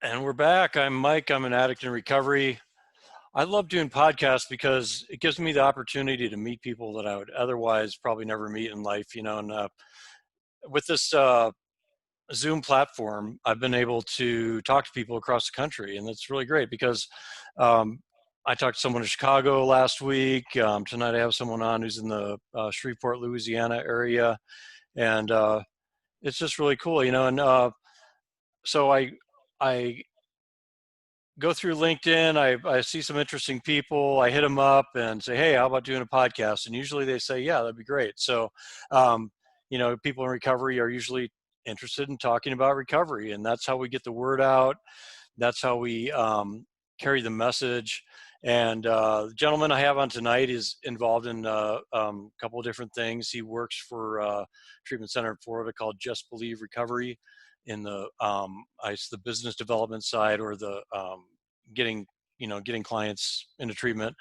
And we're back. I'm Mike. I'm an addict in recovery. I love doing podcasts because it gives me the opportunity to meet people that I would otherwise probably never meet in life. And with this Zoom platform, I've been able to talk to people across the country, and that's really great because um, I talked to someone in Chicago last week. Tonight I have someone on who's in the Shreveport, Louisiana area, and it's just really cool. So I go through LinkedIn, I see some interesting people, I hit them up and say, hey, how about doing a podcast? And usually they say, yeah, that'd be great. So, um, people in recovery are usually interested in talking about recovery, and that's how we get the word out. That's how we carry the message. And the gentleman I have on tonight is involved in a couple of different things. He works for a treatment center in Florida called Just Believe Recovery in the it's the business development side, or the getting getting clients into treatment.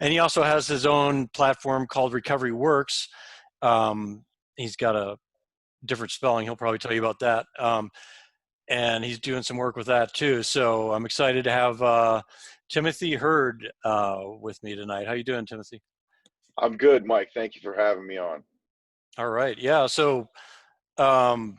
And he also has his own platform called Recovery Works. He's got a different spelling. He'll probably tell you about that. And he's doing some work with that too. So I'm excited to have Timothy Hurd with me tonight. How you doing, Timothy? I'm good, Mike. Thank you for having me on. All right. Yeah. So um,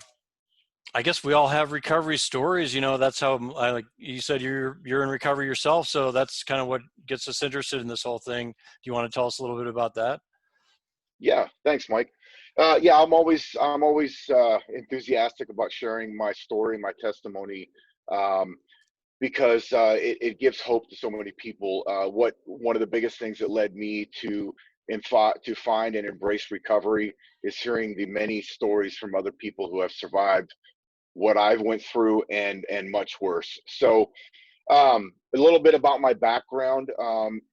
I guess we all have recovery stories. That's how like you said, you're in recovery yourself. So that's kind of what gets us interested in this whole thing. Do you want to tell us a little bit about that? Yeah, thanks, Mike. Yeah, I'm always enthusiastic about sharing my story, my testimony, um, because it gives hope to so many people. What one of the biggest things that led me to find and embrace recovery is hearing the many stories from other people who have survived what I've went through and much worse. So a little bit about my background.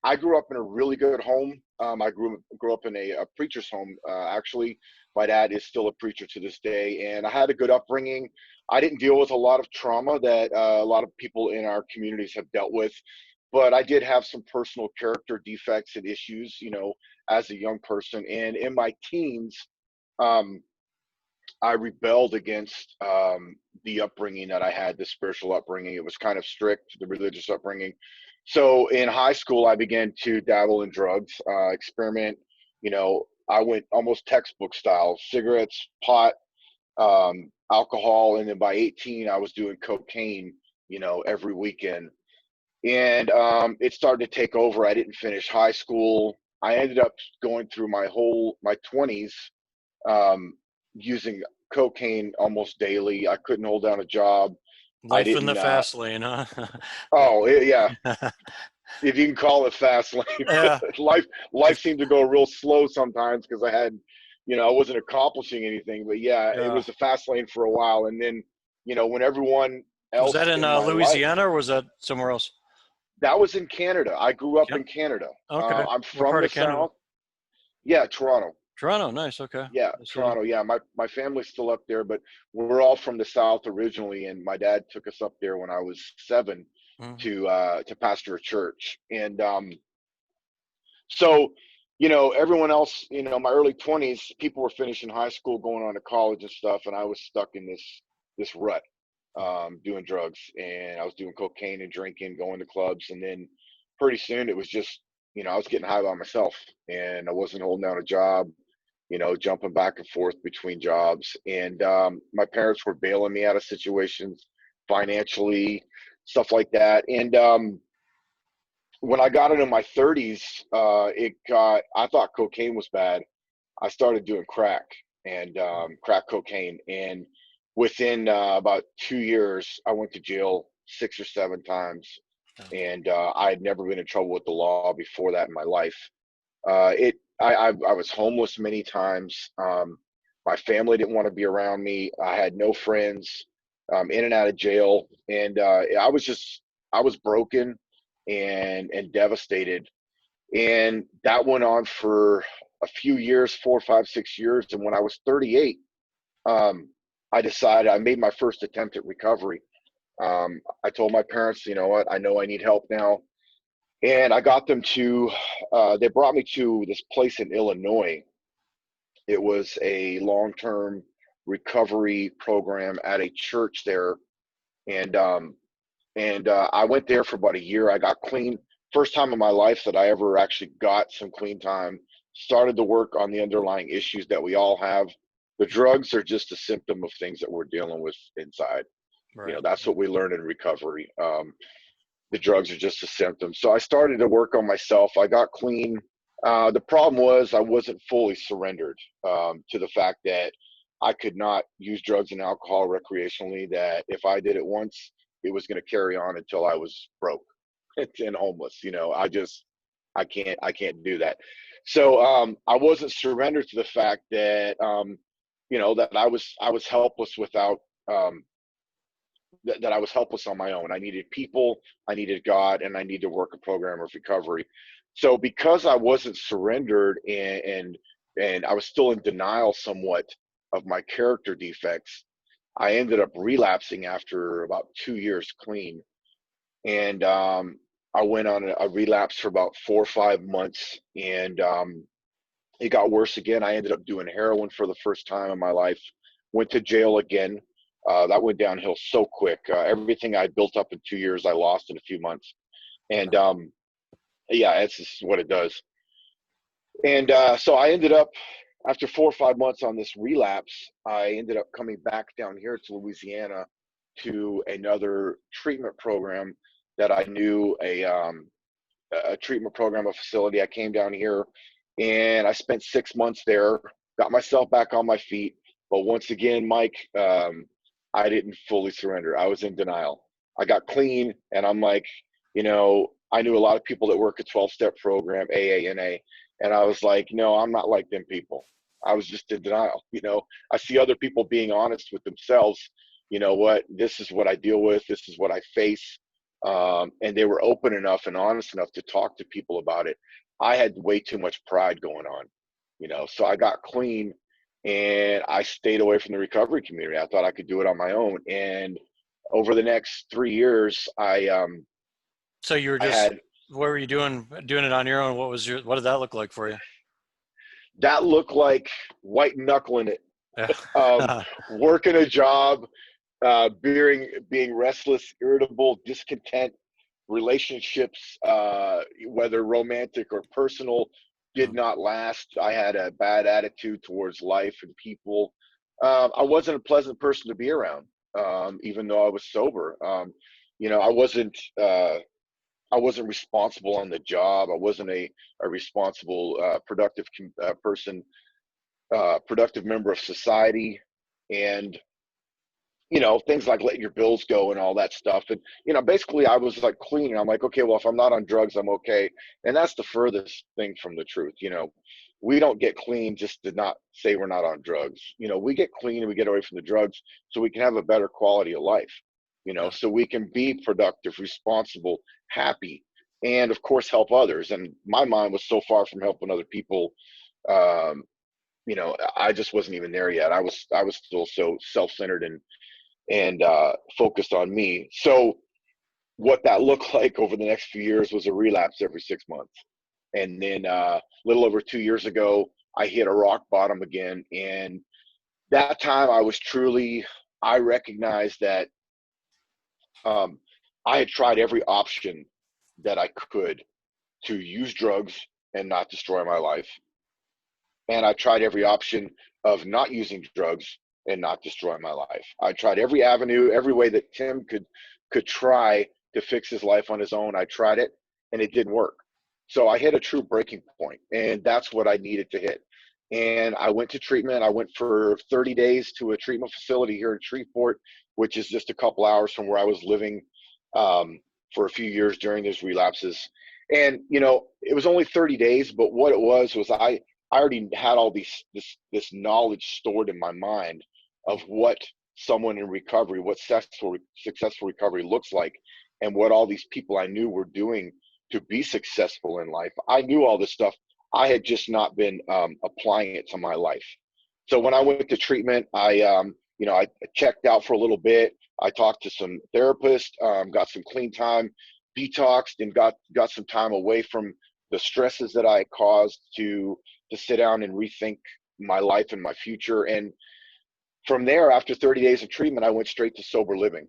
I grew up in a really good home. I grew up in a preacher's home. Actually, my dad is still a preacher to this day, and I had a good upbringing. I didn't deal with a lot of trauma that a lot of people in our communities have dealt with, but I did have some personal character defects and issues, as a young person. And in my teens, um, I rebelled against the upbringing that I had, the spiritual upbringing. It was kind of strict, the religious upbringing. So in high school, I began to dabble in drugs, experiment. I went almost textbook style: cigarettes, pot, alcohol, and then by 18, I was doing cocaine, every weekend. And it started to take over. I didn't finish high school. I ended up going through my 20s, um, using cocaine almost daily. I couldn't hold down a job. I Life in the didn't. fast lane, huh? Yeah, if you can call it fast lane. Yeah. Life seemed to go real slow sometimes because I wasn't accomplishing anything. But yeah, it Yeah. was a fast lane for a while, and then when everyone Was that else in in my life. Louisiana, or was that somewhere else? That was in Canada. I grew up Yeah. in Canada. Okay. I'm What from part the of Canada? South. Yeah, Toronto. Toronto. Nice. Okay. Yeah, The city. Toronto. Yeah, my family's still up there, but we're all from the South originally, and my dad took us up there when I was 7 Mhm. to pastor a church. And so, everyone else, my early 20s, people were finishing high school, going on to college and stuff, and I was stuck in this rut, doing drugs, and I was doing cocaine and drinking, going to clubs, and then pretty soon it was just, I was getting high by myself, and I wasn't holding down a job, jumping back and forth between jobs. And my parents were bailing me out of situations financially, stuff like that. And when I got into my 30s, I thought cocaine was bad. I started doing crack and crack cocaine. And within about 2 years, I went to jail 6 or 7 times. And I had never been in trouble with the law before that in my life. I was homeless many times. My family didn't want to be around me. I had no friends. In and out of jail, and I was broken and devastated. And that went on for a few years, 4, 5, 6 years. And when I was 38, um, I made my first attempt at recovery. I told my parents, you know what, I know I need help now. And I got them they brought me to this place in Illinois. It was a long-term recovery program at a church there. And And I went there for about a year. I got clean. First time in my life that I ever actually got some clean time. Started to work on the underlying issues that we all have. The drugs are just a symptom of things that we're dealing with inside. Right. That's what we learn in recovery. The drugs are just a symptom. So I started to work on myself. I got clean. The problem was I wasn't fully surrendered to the fact that I could not use drugs and alcohol recreationally, that if I did it once, it was going to carry on until I was broke and homeless. I can't do that. So I wasn't surrendered to the fact that that I was helpless without that I was helpless on my own. I needed people, I needed God, and I needed to work a program of recovery. So because I wasn't surrendered, and I was still in denial somewhat of my character defects, I ended up relapsing after about 2 years clean. And I went on a relapse for about 4 or 5 months, and it got worse again. I ended up doing heroin for the first time in my life, went to jail again. That went downhill so quick. Everything I built up in 2 years, I lost in a few months. And yeah, it's just what it does. And so I ended up, after 4 or 5 months on this relapse, I ended up coming back down here to Louisiana to another treatment program that I knew, a treatment program, a facility. I came down here and I spent 6 months there, got myself back on my feet. But once again, Mike, I didn't fully surrender. I was in denial. I got clean, and I'm like, I knew a lot of people that work a 12-step program, AA, and I was like, no, I'm not like them people. I was just in denial. I see other people being honest with themselves. You know what? This is what I deal with. This is what I face. And they were open enough and honest enough to talk to people about it. I had way too much pride going on, so I got clean, and I stayed away from the recovery community. I thought I could do it on my own. And over the next 3 years, So you were I just, had what were you doing it on your own? What did that look like for you? that looked like white knuckling it, um, Yeah. working a job, being restless, irritable, discontent, relationships, whether romantic or personal, did not last. I had a bad attitude towards life and people. I wasn't a pleasant person to be around, even though I was sober. I wasn't. I wasn't responsible on the job. I wasn't a responsible, productive person, productive member of society, and things like letting your bills go and all that stuff. And, basically I was like clean. I'm like, okay, well, if I'm not on drugs, I'm okay. And that's the furthest thing from the truth. We don't get clean just to not say we're not on drugs. We get clean and we get away from the drugs so we can have a better quality of life, Yeah. so we can be productive, responsible, happy, and of course help others. And my mind was so far from helping other people. Um, I just wasn't even there yet. I was still so self-centered and focused on me. So what that looked like over the next few years was a relapse every 6 months. And then a little over 2 years ago, I hit a rock bottom again. And that time I recognized that um, I had tried every option that I could to use drugs and not destroy my life. And I tried every option of not using drugs and not destroy my life. I tried every avenue, every way that Tim could try to fix his life on his own. I tried it, and it didn't work. So I hit a true breaking point, and that's what I needed to hit. And I went to treatment. I went for 30 days to a treatment facility here in Shreveport, which is just a couple hours from where I was living for a few years during those relapses. And it was only 30 days, but what it was I already had all this knowledge stored in my mind of what someone in recovery, what successful recovery looks like, and what all these people I knew were doing to be successful in life. I knew all this stuff. I had just not been applying it to my life. So when I went to treatment, I checked out for a little bit. I talked to some therapists, got some clean time, detoxed, and got some time away from the stresses that I caused to sit down and rethink my life and my future. And from there, after 30 days of treatment, I went straight to sober living.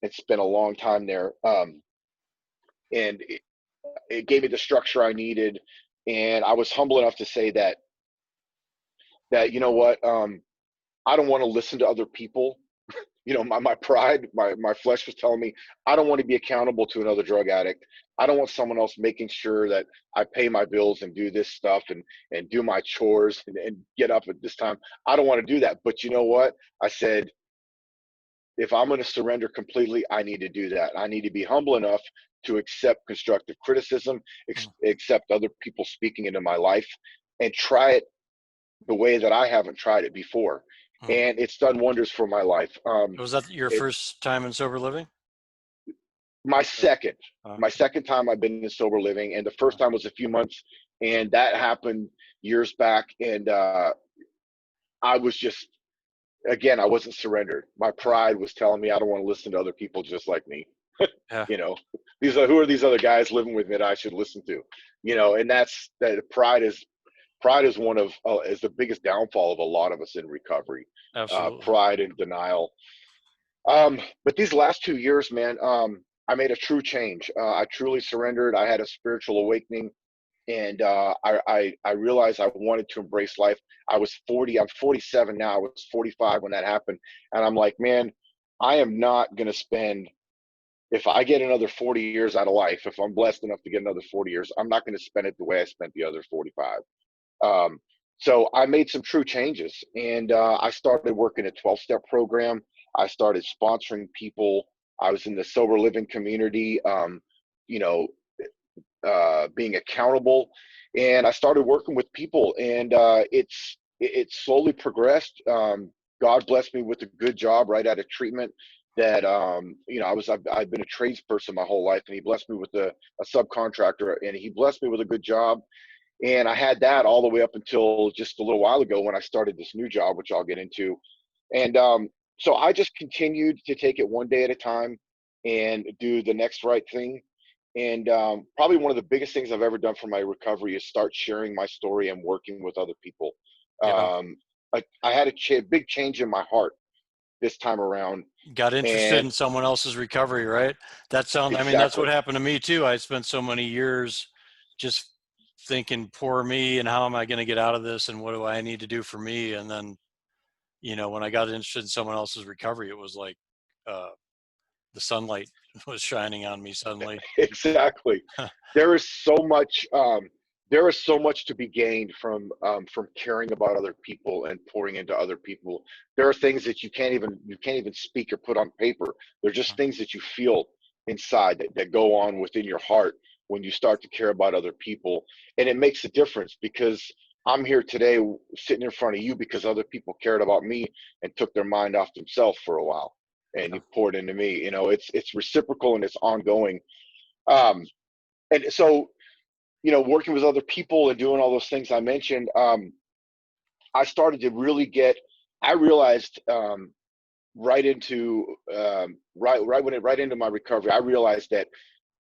and spent a long time there. And it gave me the structure I needed. And I was humble enough to say that you know what, I don't want to listen to other people. You know, my pride, my flesh was telling me I don't want to be accountable to another drug addict. I don't want someone else making sure that I pay my bills and do this stuff and do my chores and get up at this time. I don't want to do that. But you know what? I said, if I'm going to surrender completely, I need to do that. I need to be humble enough to accept constructive criticism, Mm, accept other people speaking into my life, and try it the way that I haven't tried it before. mm. And it's done wonders for my life. Was that your It, first time in sober living? my Or, second, uh, my second time I've been in sober living, and the first uh, time was a few months, and that happened years back. And I was just, again, I wasn't surrendered. My pride was telling me I don't want to listen to other people just like me. yeah, You know, these are, who are these other guys living with me that I should listen to? You know, and that's that. Pride is one of is the biggest downfall of a lot of us in recovery. absolutely. Pride and denial. But these last 2 years, man, I made a true change. I truly surrendered. I had a spiritual awakening, and I realized I wanted to embrace life. I was 40. I'm 47 now. I was 45 when that happened, and I'm like, man, I am not going to spend. If I get another 40 years out of life, if I'm blessed enough to get another 40 years, I'm not going to spend it the way I spent the other 45. Um, so I made some true changes, and I started working a 12-step program. I started sponsoring people. I was in the sober living community, you know, being accountable, and I started working with people, and it slowly progressed. God blessed me with a good job right out of treatment. That you know, I've been a tradesperson my whole life, and He blessed me with a subcontractor, and He blessed me with a good job, and I had that all the way up until just a little while ago when I started this new job, which I'll get into. And so I just continued to take it one day at a time and do the next right thing. And probably one of the biggest things I've ever done for my recovery is start sharing my story and working with other people. Yeah. I had a big change in my heart this time around. Got interested And in someone else's recovery, right? I mean, that's what exactly, happened to me too. I spent so many years just thinking, poor me, and how am I going to get out of this, and what do I need to do for me? And then, when I got interested in someone else's recovery, it was like uh, the sunlight was shining on me suddenly. exactly. There is so much. There is so much to be gained from caring about other people and pouring into other people. There are things that you can't even speak or put on paper. They're just things that you feel inside that go on within your heart when you start to care about other people, and it makes a difference because I'm here today sitting in front of you because other people cared about me and took their mind off themselves for a while, and Yeah. you poured into me. You know, it's reciprocal and it's ongoing. Um, and so, working with other people and doing all those things I mentioned, I started to really I realized right into my recovery, I realized that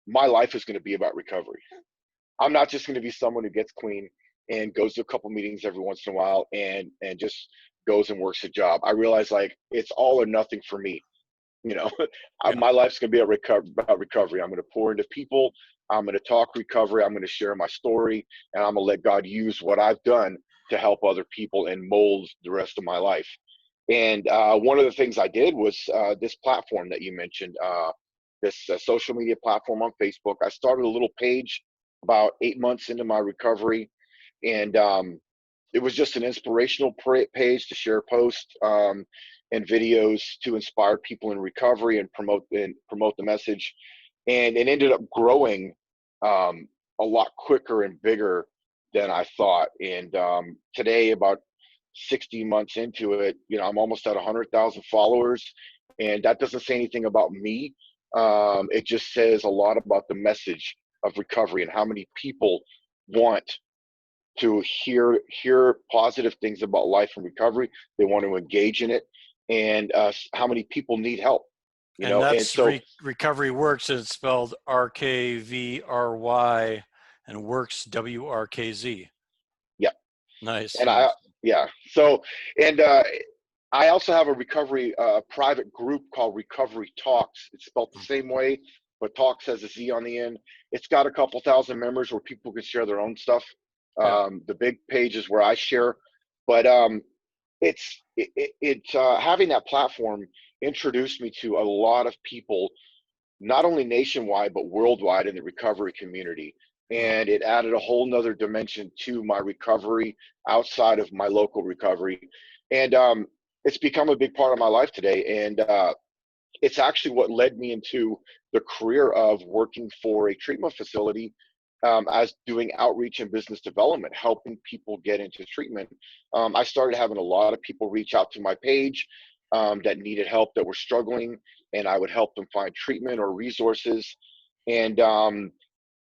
my life is going to be about recovery. I'm not just going to be someone who gets clean and goes to a couple meetings every once in a while and just goes and works a job. I realized like it's all or nothing for me. You know, Yeah. my life's going to be about recovery. I'm going to pour into people. I'm going to talk recovery. I'm going to share my story, and I'm going to let God use what I've done to help other people and mold the rest of my life. And one of the things I did was this platform that you mentioned, this social media platform on Facebook. I started a little page about 8 months into my recovery, and it was just an inspirational page to share posts and videos to inspire people in recovery and promote the message. And it ended up growing a lot quicker and bigger than I thought. And today, about 60 months into it, I'm almost at 100,000 followers, and that doesn't say anything about me. It just says a lot about the message of recovery and how many people want to hear positive things about life and recovery. They want to engage in it, and how many people need help. And And that's so Recovery Works. It's spelled RKVRY, and Works WRKZ. yeah, Nice, and I nice. yeah. So and I also have a recovery private group called Recovery Talks. It's spelled the same way, but Talks has a Z on the end. It's got a couple thousand members where people can share their own stuff. Yeah. The big page is where I share, but having that platform introduced me to a lot of people, not only nationwide but worldwide in the recovery community, Mm. and it added a whole nother dimension to my recovery outside of my local recovery. And it's become a big part of my life today, and it's actually what led me into the career of working for a treatment facility, as doing outreach and business development, helping people get into treatment. I started having a lot of people reach out to my page, that needed help, that were struggling, and I would help them find treatment or resources. And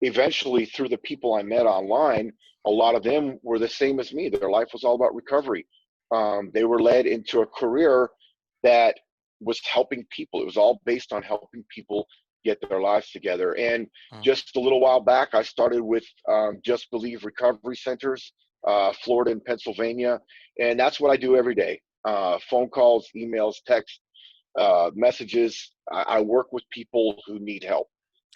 eventually, through the people I met online, a lot of them were the same as me. Their life was all about recovery. They were led into a career that was helping people. It was all based on helping people get their lives together. And Mm. just a little while back, I started with Just Believe Recovery Centers, Florida and Pennsylvania. And that's what I do every day. Phone calls, emails, text, messages. I work with people who need help.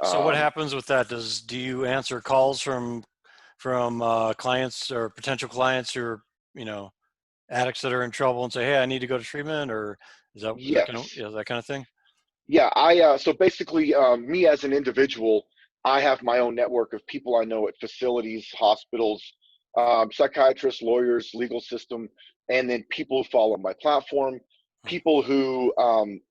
So what Um, happens with that? Do you answer calls from clients or potential clients who are, you know, addicts that are in trouble and say, hey, I need to go to treatment, or is that kind of, yes. yeah, that kind of thing? Yeah, so basically, me as an individual, I have my own network of people I know at facilities, hospitals, psychiatrists, lawyers, legal system, and then people who follow my platform, Mm. people who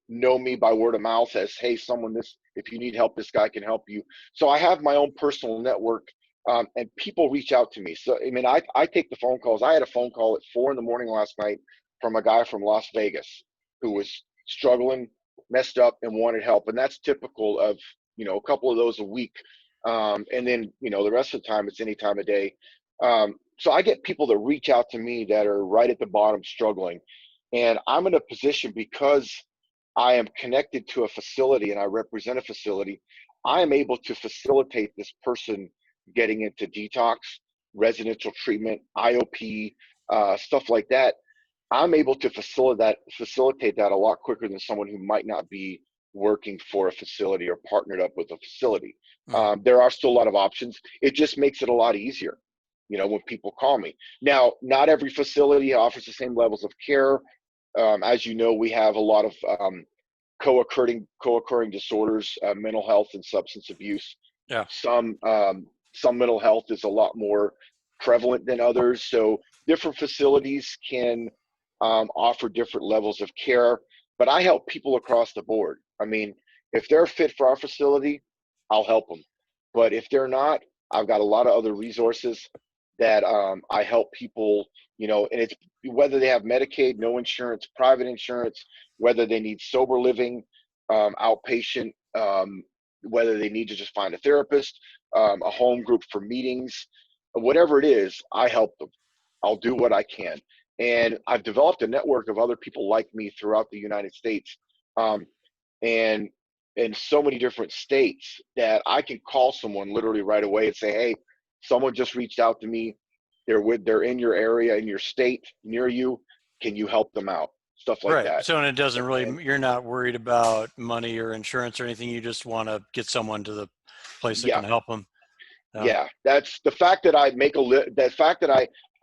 know me by word of mouth as, hey, someone, this, if you need help, this guy can help you. So I have my own personal network, and people reach out to me. So I mean, I take the phone calls. I had a phone call at 4 in the morning last night from a guy from Las Vegas who was struggling, messed up, and wanted help. And that's typical of, a couple of those a week. And then, the rest of the time, it's any time of day. So I get people that reach out to me that are right at the bottom struggling. And I'm in a position, because I am connected to a facility and I represent a facility, I am able to facilitate this person getting into detox, residential treatment, IOP, stuff like that. I'm able to facilitate that a lot quicker than someone who might not be working for a facility or partnered up with a facility. Mm. There are still a lot of options. It just makes it a lot easier, when people call me. Now, not every facility offers the same levels of care. As you know, we have a lot of co-occurring disorders, mental health and substance abuse. Yeah. Some mental health is a lot more prevalent than others. So different facilities can offer different levels of care. But I help people across the board. I mean, if they're fit for our facility, I'll help them. But if they're not, I've got a lot of other resources that I help people, and it's whether they have Medicaid, no insurance, private insurance, whether they need sober living, outpatient, whether they need to just find a therapist, a home group for meetings, whatever it is, I help them. I'll do what I can. And I've developed a network of other people like me throughout the United States, and in so many different states, that I can call someone literally right away and say, hey, someone just reached out to me. They're in your area, in your state, near you. Can you help them out? Stuff like Right. that. So, and it doesn't And really, you're not worried about money or insurance or anything. You just want to get someone to the place that yeah, can help them. Yeah. yeah, that's the fact that I make the fact that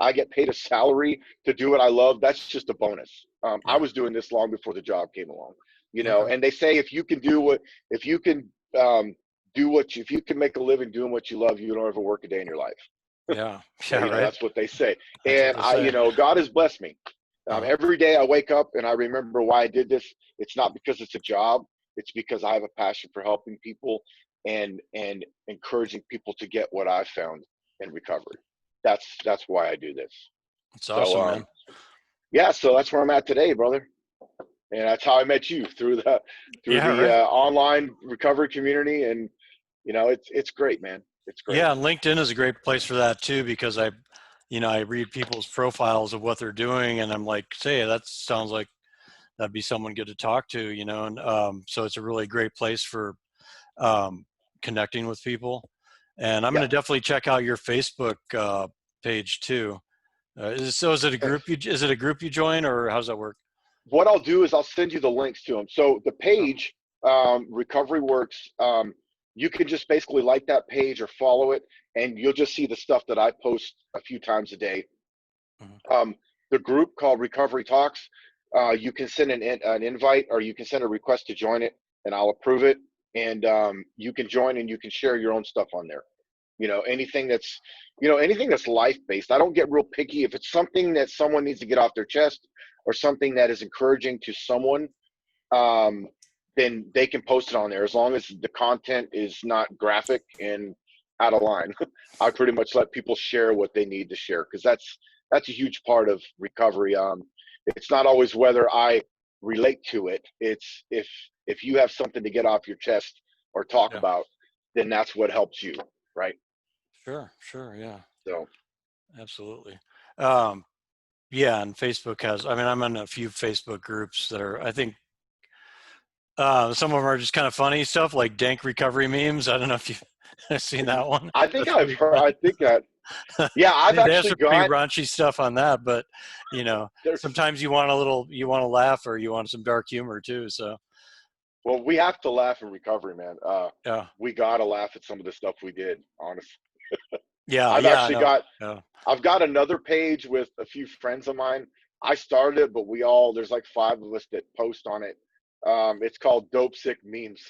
I get paid a salary to do what I love. That's just a bonus. I Yeah. was doing this long before the job came along, Okay. and they say if you can if you can make a living doing what you love, you don't ever work a day in your life. Yeah. Yeah. Right. That's what they say. That's what And they say. God has blessed me. Uh, Every day I wake up and I remember why I did this. It's not because it's a job. It's because I have a passion for helping people and encouraging people to get what I've found in recovery. That's why I do this. it's So awesome, man. yeah, so that's where I'm at today, brother. And that's how I met you through Yeah. the Right. online recovery community. And it's great, man. It's great. Yeah. And LinkedIn is a great place for that too, because I read people's profiles of what they're doing and I'm like, say, that sounds like that'd be someone good to talk to, and so it's a really great place for um, connecting with people. And I'm going Yeah. to definitely check out your Facebook page too. Is it a group Thanks. is it a group you join, or how does that work? what I'll do is I'll send you the links to them. So the Oh, page, Recovery Works, you can just basically like that page or follow it, and you'll just see the stuff that I post a few times a day. mhm. Um, the group called Recovery Talks, you can send an invite, or you can send a request to join it, and I'll approve it. And you can join and you can share your own stuff on there. Anything that's, anything that's life based. I don't get real picky. If it's something that someone needs to get off their chest, or something that is encouraging to someone, um, then they can post it on there, as long as the content is not graphic and out of line. I pretty much let people share what they need to share, because that's a huge part of recovery. It's not always whether I relate to it. It's if you have something to get off your chest or talk Yeah, about, then that's what helps you, right? sure, sure, yeah, So absolutely. Um, yeah, and Facebook has. I mean, I'm in a few Facebook groups that are. I think some of them are just kind of funny stuff, like dank recovery memes. I don't know if you've seen that one. I think That's I've pretty heard. funny. I think that. Yeah, I've They have actually some pretty got. raunchy stuff on that, but There's sometimes you want to laugh or you want some dark humor too. So Well, we have to laugh in recovery, man. yeah, We gotta laugh at some of the stuff we did. Honestly, yeah, I've yeah, I actually know. got. Yeah, I've got another page with a few friends of mine. I started it, but we all there's like five of us that post on it. It's called Dope Sick Memes.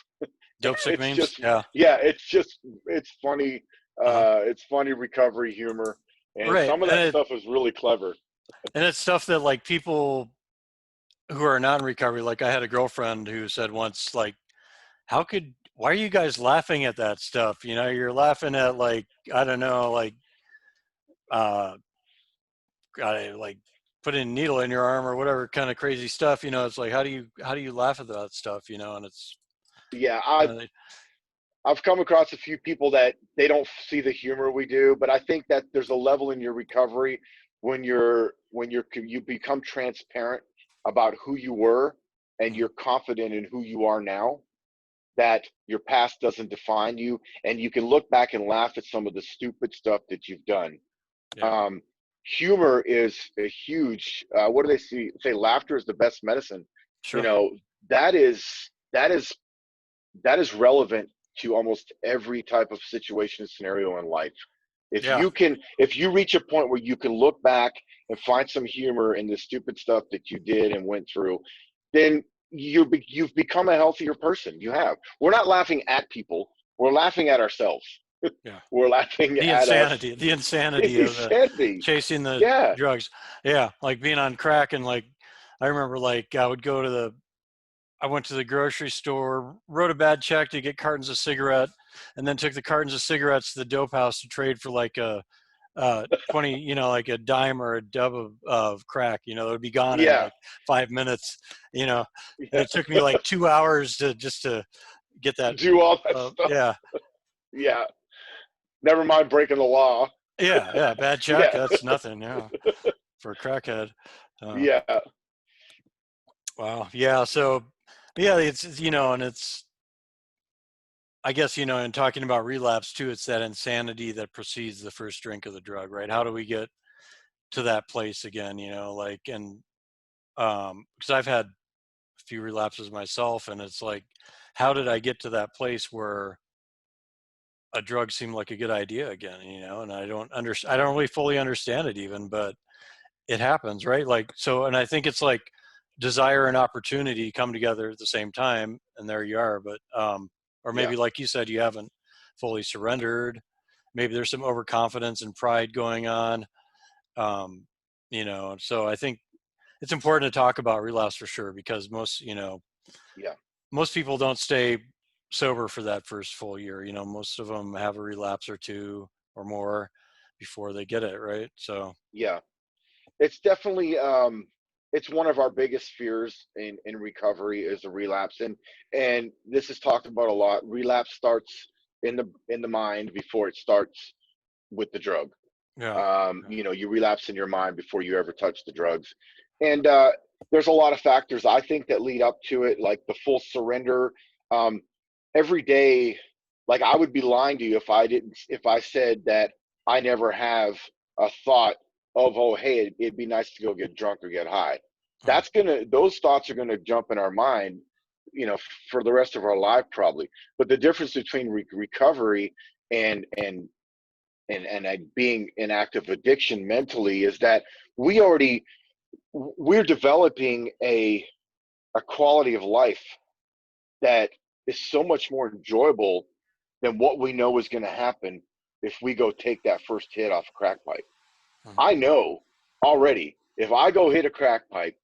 dope sick It's memes. just, Yeah, yeah, it's funny. uh-huh. It's funny recovery humor, and Right, some of that stuff is really clever. and it's stuff that like people who are not in recovery. Like I had a girlfriend who said once, like, why are you guys laughing at that stuff? You're laughing at, like, I don't know, uh, like putting a needle in your arm or whatever kind of crazy stuff. It's like, how do you laugh at that stuff? And it's, Yeah, uh, I've come across a few people that they don't see the humor we do, but I think that there's a level in your recovery when you become transparent about who you were, and mhm, you're confident in who you are now, that your past doesn't define you, and you can look back and laugh at some of the stupid stuff that you've done. yeah, Um, Humor is a huge. What do they say? Laughter is the best medicine. You sure, know that is that is that is relevant to almost every type of situation and scenario in life. yeah, If you reach a point where you can look back and find some humor in the stupid stuff that you did and went through, then you've become a healthier person. You have. We're not laughing at people. We're laughing at ourselves. yeah. We're laughing The at us. insanity, the insanity of Insanity. chasing the Yeah. drugs. Yeah, like being on crack, and like I remember, like I went to the grocery store, wrote a bad check to get cartons of cigarette, and then took the cartons of cigarettes to the dope house to trade for like a 20, like a dime or a dub of crack. It would be gone in Yeah. like 5 minutes. You know, and Yeah. it took me like 2 hours to get To that. do all that stuff. Yeah, Yeah. Never mind breaking the law. yeah, yeah. Bad check. Yeah. That's nothing. Yeah, for a crackhead. Uh, Yeah. wow. Yeah. So, yeah, and it's, I guess, in talking about relapse too, it's that insanity that precedes the first drink of the drug, right? How do we get to that place again? Like, and because I've had a few relapses myself, and it's like, how did I get to that place where a drug seemed like a good idea again? And I don't really fully understand it even, but it happens, right? Like, so, and I think it's like desire and opportunity come together at the same time, and there you are. But or Yeah. maybe, like you said, you haven't fully surrendered. Maybe there's some overconfidence and pride going on. um so I think it's important to talk about relapse for sure, because Yeah. most people don't stay sober for that first full year. Most of them have a relapse or two or more before they get it, right? So Yeah. It's definitely it's one of our biggest fears in recovery is a relapse, and this is talked about a lot. Relapse starts in the mind before it starts with the drug. yeah, yeah, You relapse in your mind before you ever touch the drugs, and there's a lot of factors I think that lead up to it, like the full surrender. um, every day, like, I would be lying to you if I said that I never have a thought of, oh, hey, it'd be nice to go get drunk or get high. Mm. those thoughts are gonna jump in our mind, for the rest of our life probably. But the difference between recovery and being in active addiction mentally is that we already we're developing a quality of life that is so much more enjoyable than what we know is going to happen if we go take that first hit off a crack pipe. Mm. I know already if I go hit a crack pipe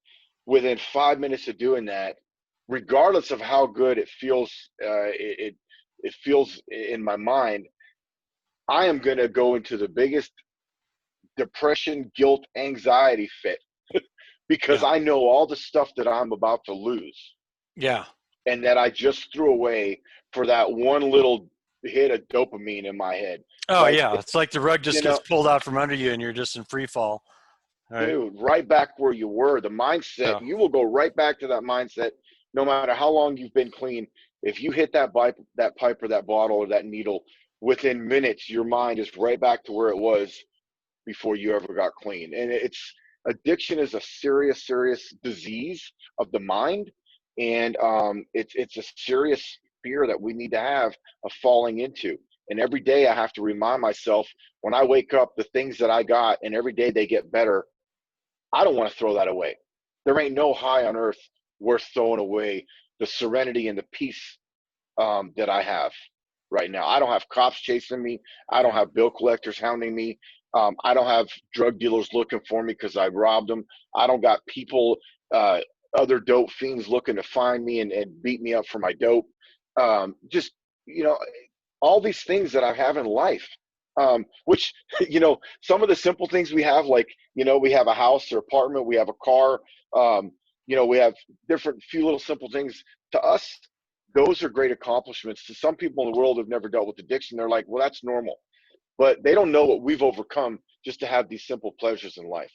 within 5 minutes of doing that, regardless of how good it feels, it feels in my mind, I am going to go into the biggest depression, guilt, anxiety fit because Yeah. I know all the stuff that I'm about to lose Yeah. and that I just threw away for that one little hit of dopamine in my head. Oh Like, yeah. It's like the rug you just gets know, pulled out from under you and you're just in free fall. Right. dude, right back where you were. The mindset, Yeah. you will go right back to that mindset no matter how long you've been clean. If you hit that pipe or that bottle or that needle, within minutes, your mind is right back to where it was before you ever got clean. And it's addiction is a serious, serious disease of the mind, and it's a serious fear that we need to have of falling into. And every day I have to remind myself when I wake up the things that I got, and every day they get better. I don't want to throw that away. There ain't no high on earth worth throwing away the serenity and the peace that I have right now. I don't have cops chasing me. I don't Yeah. have bill collectors hounding me. I don't have drug dealers looking for me because I robbed them. I don't got people, uh, other dope fiends looking to find me and beat me up for my dope. Just, you know, all these things that I have in life, which, some of the simple things we have, like, we have a house or apartment, we have a car, we have different few little simple things. To us, those are great accomplishments. To some people in the world who've never dealt with addiction, they're like, well, that's normal. But they don't know what we've overcome just to have these simple pleasures in life.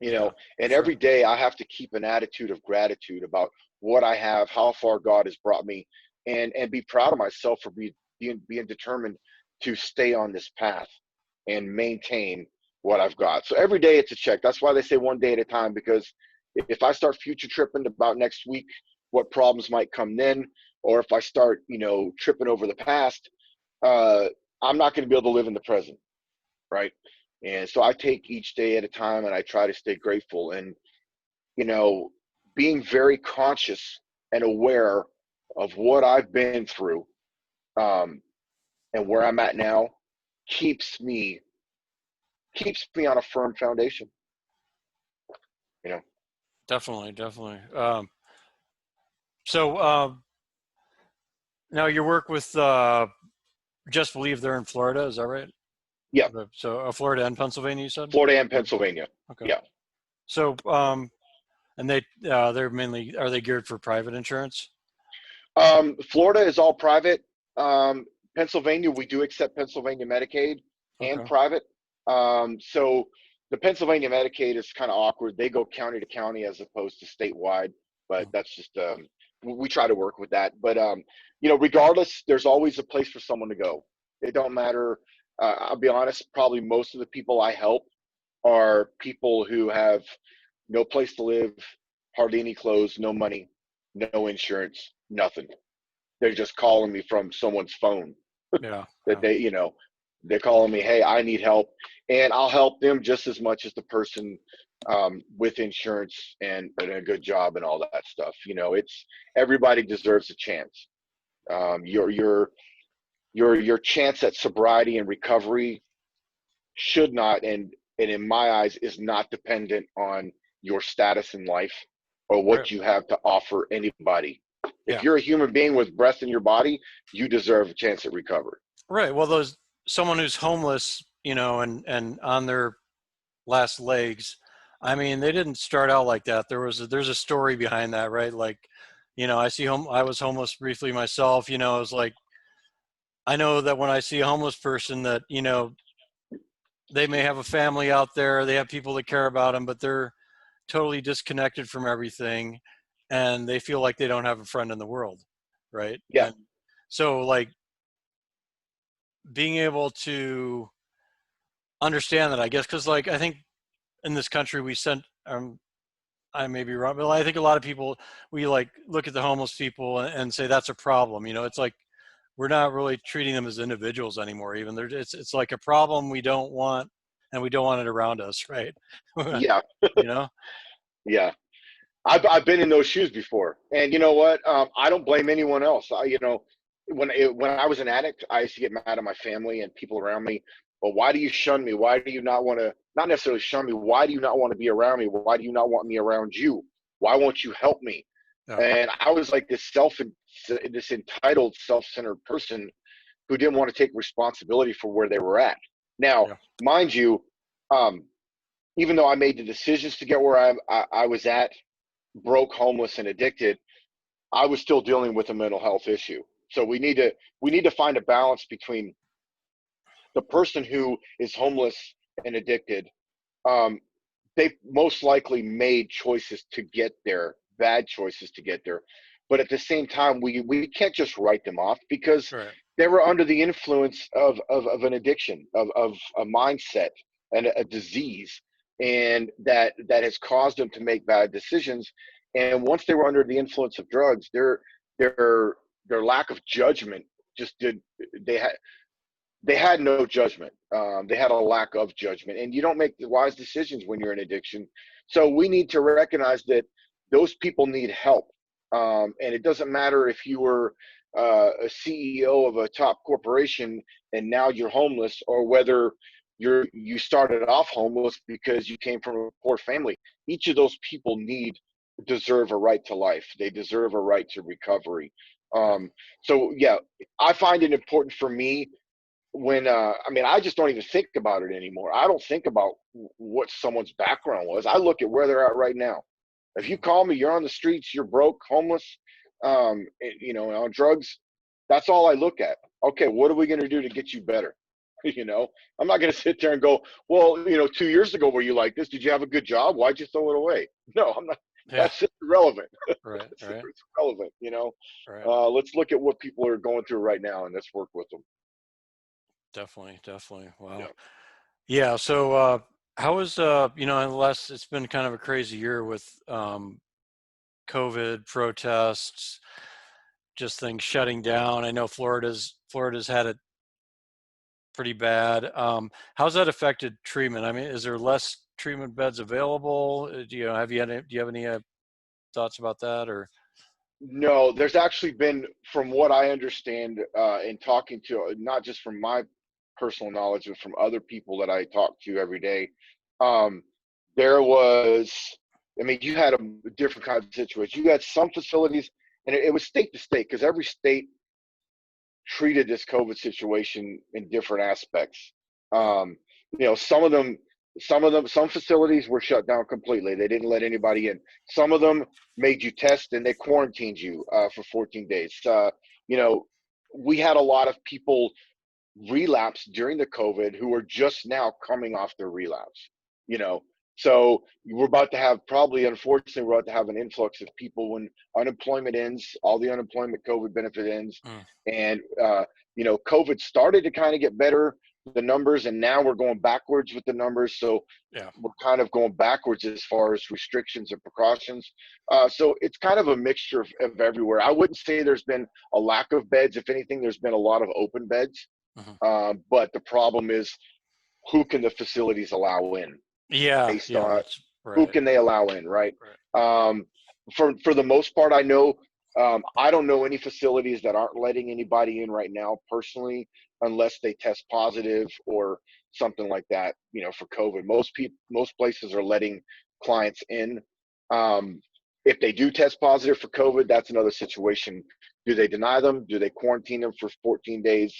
you Yeah. know and Sure. every day I have to keep an attitude of gratitude about what I have, how far God has brought me, and be proud of myself for being determined to stay on this path and maintain what I've got. So every day it's a check. That's why they say one day at a time, because if I start future tripping about next week, what problems might come then, or if I start tripping over the past, uh I'm not going to be able to live in the present, right? And so I take each day at a time and I try to stay grateful, and, you know, being very conscious and aware of what I've been through, um, and where I'm at now keeps me keeps me on a firm foundation, you know. Definitely. Definitely. So now you work with Just Believe they're in Florida. Is that right? Yeah, Okay. So Florida and Pennsylvania, you said? Florida and Pennsylvania. Okay. Yeah. So and they're mainly, are they geared for private insurance? Florida is all private. Pennsylvania, we do accept Pennsylvania Medicaid and Okay. private. So the Pennsylvania Medicaid is kind of awkward. They go county to county as opposed to statewide, but Mm. that's just we try to work with that. But regardless, there's always a place for someone to go. It don't matter. I'll be honest. Probably most of the people I help are people who have no place to live, hardly any clothes, no money, no insurance, nothing. They're just calling me from someone's phone Yeah. that Yeah. they're calling me, hey, I need help, and I'll help them just as much as the person with insurance and a good job and all that stuff. It's everybody deserves a chance. Your chance at sobriety and recovery should not, and in my eyes is not dependent on your status in life or Right. what you have to offer anybody. If Yeah. you're a human being with breath in your body, you deserve a chance at recovery. Right. Well, someone who's homeless, and on their last legs. I mean, they didn't start out like that. There's a story behind that, right? Like, I was homeless briefly myself. I was like, I know that when I see a homeless person that, they may have a family out there, they have people that care about them, but they're totally disconnected from everything, and they feel like they don't have a friend in the world, right? Yeah, And so, like, being able to understand that, I guess, because, like, I think in this country we sent I may be wrong, but I think a lot of people, we like look at the homeless people and say that's a problem. You know, it's like we're not really treating them as individuals anymore. Even they're, it's like a problem we don't want, and we don't want it around us, right? Yeah, You know? yeah. I've been in those shoes before, and you know what? I don't blame anyone else. When I was an addict, I used to get mad at my family and people around me. Well, why do you shun me? Why do you not want to? Not necessarily shun me. Why do you not want to be around me? Why do you not want me around you? Why won't you help me? Yeah. And I was like this entitled, self-centered person who didn't want to take responsibility for where they were at. Now, Yeah. mind you, um, even though I made the decisions to get where I was at, broke, homeless, and addicted, I was still dealing with a mental health issue. So we need to find a balance between the person who is homeless and addicted. Um, they most likely made choices to get there, bad choices to get there, but at the same time, we can't just write them off because Right. they were under the influence of an addiction, of a mindset and a disease, and that has caused them to make bad decisions. And once they were under the influence of drugs, their their lack of judgment just did they had they had no judgment. They had a lack of judgment, and you don't make the wise decisions when you're in addiction. So we need to recognize that those people need help, and it doesn't matter if you were a CEO of a top corporation and now you're homeless, or whether you started off homeless because you came from a poor family. Each of those people deserve a right to life. They deserve a right to recovery. Yeah. So yeah, I find it important for me when I mean, I just don't even think about it anymore. I don't think about what someone's background was. I look at where they're at right now. If you Mhm. call me, you're on the streets, you're broke, homeless, on drugs, that's all I look at. Okay, what are we going to do to get you better? I'm not going to sit there and go, well, 2 years ago, were you like this? Did you have a good job? Why'd you throw it away? No, I'm not. Yeah. That's just irrelevant. Right. It's Right. irrelevant. Right. Let's look at what people are going through right now, and let's work with them. Definitely. Definitely. Wow. Yeah. Yeah. So, how was, unless it's been kind of a crazy year with, COVID protests, just things shutting down. I know Florida's had it pretty bad. How's that affected treatment? I mean, is there less treatment beds available? Do you have any thoughts about that or? No, there's actually been, from what I understand, in talking to, not just from my personal knowledge, but from other people that I talk to every day, um, there was, I mean, you had a different kind of situation. You had some facilities, and it was state to state because every state treated this COVID situation in different aspects. Yeah. Um, some facilities were shut down completely. They didn't let anybody in. Some of them made you test and they quarantined you for 14 days. We had a lot of people relapse during the COVID who are just now coming off their relapse. You know, so we're about to have, probably, unfortunately, we're about to have an influx of people when unemployment ends, all the unemployment COVID benefit ends, Mm, and COVID started to kind of get better, the numbers, and now we're going backwards with the numbers. So yeah. we're kind of going backwards as far as restrictions and precautions. So it's kind of a mixture of everywhere. I wouldn't say there's been a lack of beds. If anything, there's been a lot of open beds. Mhm. But the problem is, who can the facilities allow in, Yeah. based Yeah. on That's who right. can they allow in, right? Right. Um, for the most part, I know, I don't know any facilities that aren't letting anybody in right now personally, unless they test positive or something like that. For COVID, most places are letting clients in. Um, if they do test positive for COVID, that's another situation. Do they deny them? Do they quarantine them for 14 days?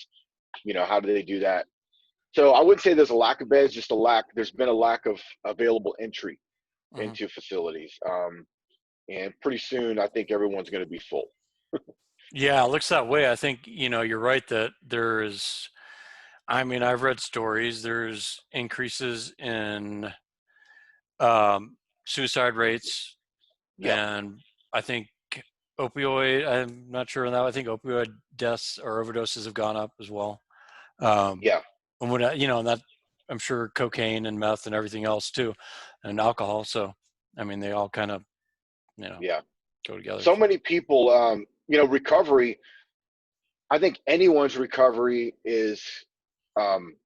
How do they do that? So I wouldn't say there's a lack of beds, just a lack. There's been a lack of available entry Mhm. into facilities, and pretty soon I think everyone's going to be full. Yeah. It looks that way. I think, you're right that I mean, I've read stories, there's increases in, suicide rates, Yeah, and I think I'm not sure on that. I think opioid deaths or overdoses have gone up as well. Um, yeah, and that I'm sure cocaine and meth and everything else too, and alcohol. So, I mean, they all kind of, Yeah. go together. So many people, recovery, I think anyone's recovery is, um,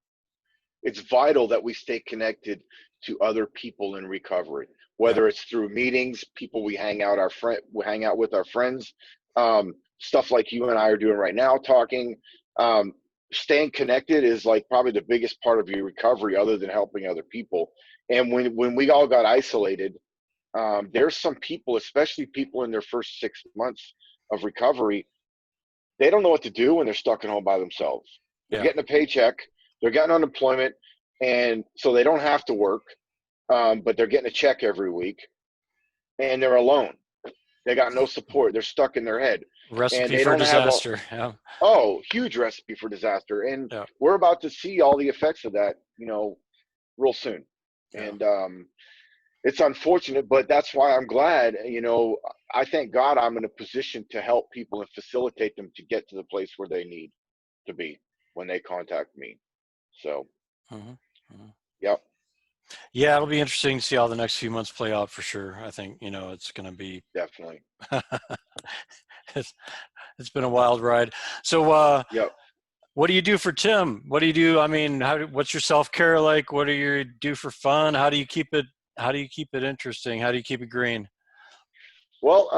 it's vital that we stay connected to other people in recovery, Yeah. whether it's through meetings, people we hang out with our friends, stuff like you and I are doing right now, talking. Um, Staying connected is like probably the biggest part of your recovery, other than helping other people. And when we all got isolated, there's some people, especially people in their first 6 months of recovery, they don't know what to do when they're stuck at home by themselves. They're Yeah. getting a paycheck, they're getting unemployment, and so they don't have to work, but they're getting a check every week, and they're alone. They got no support. They're stuck in their head, and Recipe they for don't have a disaster. Yeah. huge recipe for disaster. And Yeah. we're about to see all the effects of that, real soon. Yeah. And it's unfortunate, but that's why I'm glad. I thank God I'm in a position to help people and facilitate them to get to the place where they need to be when they contact me. So, Hmm. Hmm. yep, Yeah, it'll be interesting to see how the next few months play out for sure. I think, it's going to be, definitely. it's, it's been a wild ride. So, Yep. what do you do for Tim? What do you do? I mean, what's your self-care like? What do you do for fun? How do you keep it interesting? How do you keep it green? Well,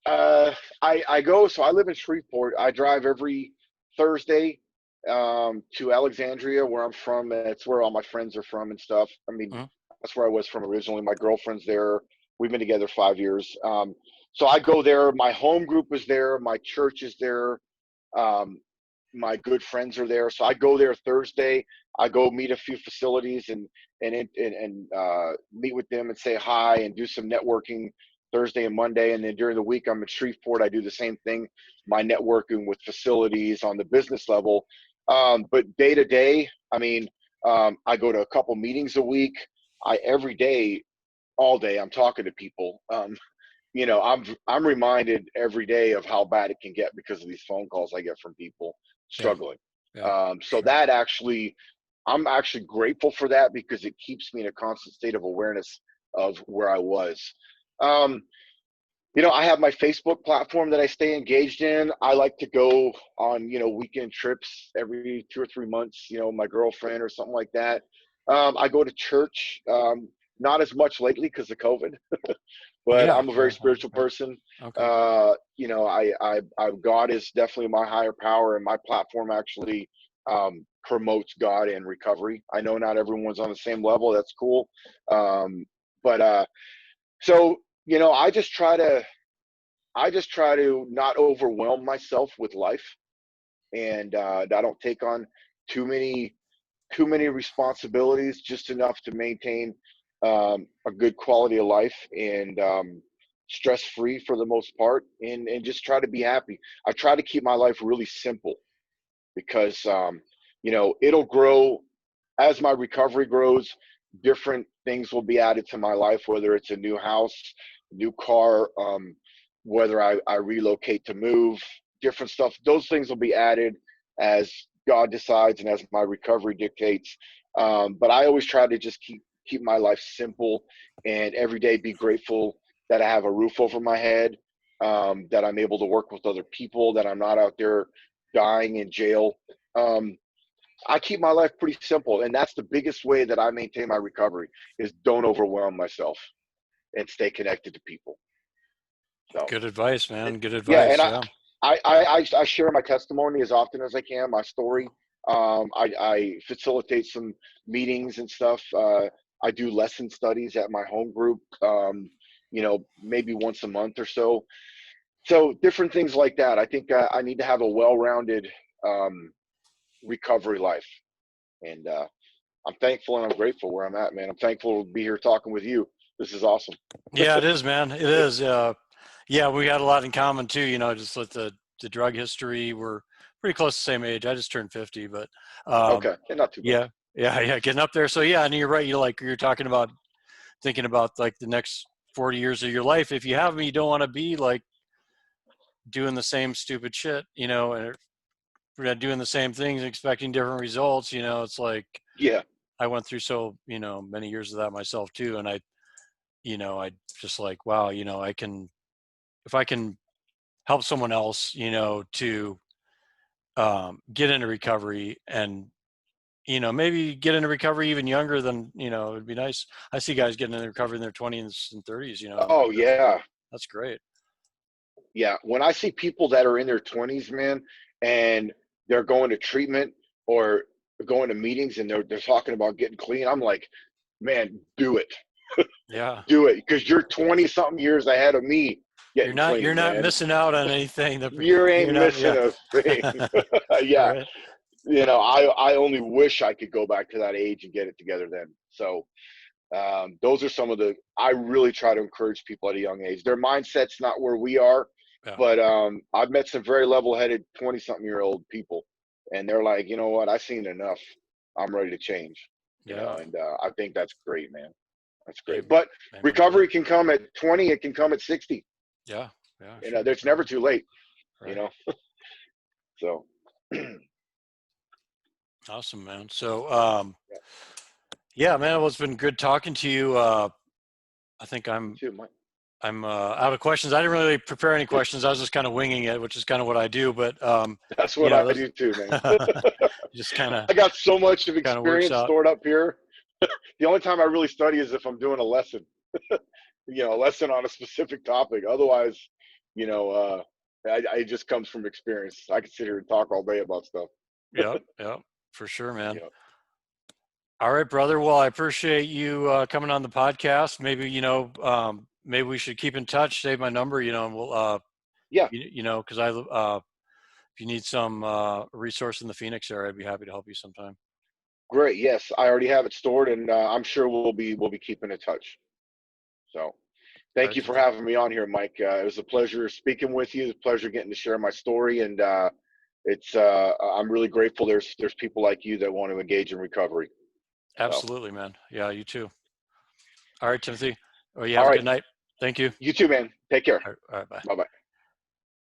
I go, so I live in Shreveport. I drive every Thursday to Alexandria, where I'm from. It's where all my friends are from and stuff. I mean, Mhm. that's where I was from originally. My girlfriend's there. We've been together 5 years. So I go there. My home group is there. My church is there. Um, my good friends are there, so I go there Thursday. I go meet a few facilities and meet with them and say hi and do some networking Thursday and Monday. And then during the week, I'm in Shreveport. I do the same thing, my networking with facilities on the business level. But day to day, I mean, I go to a couple meetings a week. I every day, all day, I'm talking to people. I'm reminded every day of how bad it can get because of these phone calls I get from people Yeah. struggling. Yeah. So Sure. that actually, I'm actually grateful for that because it keeps me in a constant state of awareness of where I was. Um, I have my Facebook platform that I stay engaged in. I like to go on, weekend trips every 2 or 3 months, my girlfriend or something like that. I go to church, not as much lately because of COVID, but Yeah. I'm a very Yeah. spiritual person. Okay. God is definitely my higher power, and my platform actually promotes God and recovery. I know not everyone's on the same level. That's cool. But so, I just try to not overwhelm myself with life, and I don't take on too many too many responsibilities, just enough to maintain a good quality of life and stress free for the most part, and just try to be happy. I try to keep my life really simple because it'll grow as my recovery grows. Different things will be added to my life, whether it's a new house, new car, whether I relocate to move, different stuff. Those things will be added as God decides and as my recovery dictates. But I always try to just keep my life simple, and every day be grateful that I have a roof over my head, that I'm able to work with other people, that I'm not out there dying in jail. Um, I keep my life pretty simple, and that's the biggest way that I maintain my recovery is don't overwhelm myself and stay connected to people. So, Good advice, man. Good yeah, and advice. Yeah. I share my testimony as often as I can, my story. I facilitate some meetings and stuff. I do lesson studies at my home group. Maybe once a month or so. So different things like that. I think I need to have a well-rounded um, recovery life, and I'm thankful and I'm grateful where I'm at, man. I'm thankful to be here talking with you. This is awesome. Yeah, it is, man. It is. Yeah, we got a lot in common too. Just with the drug history, we're pretty close to the same age. I just turned 50, but Okay, yeah, not too bad. yeah, yeah, yeah, getting up there. So yeah, and you're right. You're talking about thinking about like the next 40 years of your life. If you have them, you don't want to be like doing the same stupid shit, and doing the same things, expecting different results. It's like Yeah, I went through so many years of that myself too, and I just like, wow, if I can help someone else, to get into recovery and, maybe get into recovery even younger than, it'd be nice. I see guys getting into recovery in their 20s and 30s, and Oh yeah, that's great. yeah. When I see people that are in their 20s, man, and they're going to treatment or going to meetings and they're talking about getting clean, I'm like, man, do it. Yeah. Do it because you're 20 something years ahead of me You're getting not, you're clean, not man. missing out on anything that You you're ain't not, missing yeah. a thing. All Yeah. right. I only wish I could go back to that age and get it together then. So those are some of I really try to encourage people at a young age. Their mindset's not where we are, Yeah. but I've met some very level-headed 20-something-year-old people, and they're like, you know what, I've seen enough. I'm ready to change. Yeah. And I think that's great, man. That's great. Amen. But Amen to that. recovery can come at 20. It can come at 60. Yeah. Yeah. Sure. There's never too late. You Right. know. So. Awesome, man. So, yeah, man, well, it's been good talking to you. I think Shoot, Mike. I'm out of questions. I didn't really prepare any questions. I was just kind of winging it, which is kind of what I do. But That's what I those do too, man. just kind of I got so much of works experience out. stored up here. The only time I really study is if I'm doing a lesson, a lesson on a specific topic. Otherwise, it just comes from experience. I can sit here and talk all day about stuff. Yep, yep, for sure, man. Yeah. All right, brother. Well, I appreciate you coming on the podcast. Maybe maybe we should keep in touch. Save my number, and we'll Yeah. because if you need some resource in the Phoenix area, I'd be happy to help you sometime. Great. Yes, I already have it stored, and I'm sure we'll be keeping in touch. So, All thank right, you for Timothy. having me on here, Mike. It was a pleasure speaking with you. It was a pleasure getting to share my story, and I'm really grateful. There's people like you that want to engage in recovery. So, Absolutely, man. Yeah, you too. All right, Timothy. Well, you all have a right. good night. Thank you. You too, man. Take care. All right, bye. Bye bye.